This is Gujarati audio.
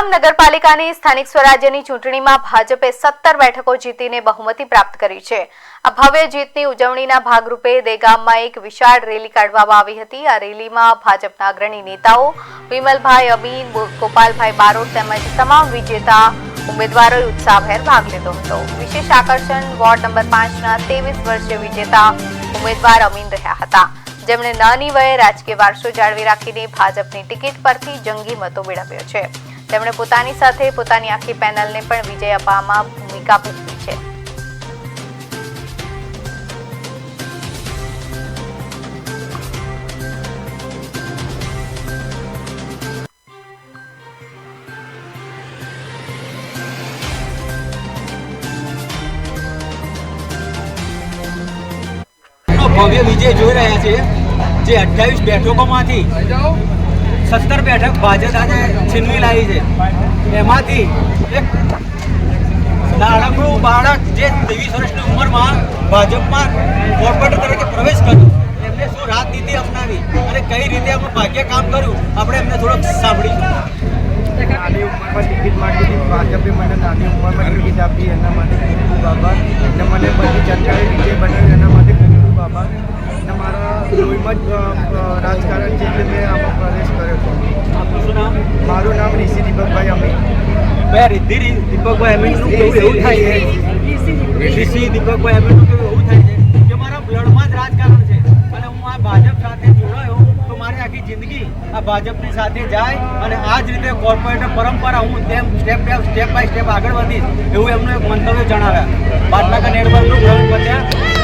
સુરગામ નગરપાલિકાની સ્થાનિક સ્વરાજ્યની ચૂંટણીમાં ભાજપે 17 બેઠકો જીતીને બહુમતી પ્રાપ્ત કરી છે। આ ભવ્ય જીતની ઉજવણીના ભાગરૂપે દેગામમાં એક વિશાળ રેલી કાઢવામાં આવી હતી। આ રેલીમાં ભાજપના અગ્રણી નેતાઓ વિમલભાઈ અમીન, ગોપાલભાઈ બારોટ તેમજ તમામ વિજેતા ઉમેદવારોએ ઉત્સાહભેર ભાગ લીધો હતો। વિશેષ આકર્ષણ વોર્ડ નંબર 5ના 23 વર્ષીય વિજેતા ઉમેદવાર અમીન રહ્યા હતા, જેમણે નાની વયે રાજકીય વારસો જાળવી રાખીને ભાજપની ટિકિટ પરથી જંગી મતો મેળવ્યો છે। તેમણે પોતાની સાથે પોતાની આખી પેનલને પણ વિજય અપાવવામાં ભૂમિકા ભજવી છે। ભવ્ય વિજય જોઈ રહ્યા છે, જે 28 બેઠકોમાંથી 17 બેઠક ભાજપ આજે છીનવી લાવી છે। એમાંથી એક નાનકડું બાળક જે 23 વર્ષની ઉંમરમાં ભાજપમાં કોર્પોરેટર તરીકે પ્રવેશ કર્યો, એમને શું રાજનીતિ અપનાવી અને કઈ રીતે એમનું ભાગ્ય કામ કર્યું, આપણે એમને થોડોક સાંભળીશું। નાની ઉંમરમાં ટિકિટ માંગી હતી, ભાજપે મને નાની ઉંમરમાં ટિકિટ આપી, એના માટે ખૂબ ખૂબ આભાર। અને મને બધી જનતાએ વિજય બનાવ્યો, એના માટે ખૂબ ખૂબ આભાર। અને મારા લોહીમાં જ રાજકારણ છે, એટલે મેં આમાં પ્રવેશ કર્યો હતો। આપનું શું નામ? મારું નામ ઋષિ દીપકભાઈ અમીન। બે રિદ્ધિ દીપકભાઈ અમીનનું કેવું એવું થાય છે? ઋષિ દીપકભાઈ અમીનનું કેવું એવું થાય છે કે મારા બ્લડમાં જ રાજકારણ છે અને હું આ ભાજપ સાથે જોડાયો તો મારી આખી જિંદગી આ ભાજપની સાથે જાય અને આ જ રીતે કોર્પોરેટર પરંપરા હું તેમ સ્ટેપ બાય સ્ટેપ આગળ વધીશ, એવું એમનું એક મંતવ્ય જણાવ્યા। પાટનગર નેટવર્કનું પ્રવીણ પત્યા।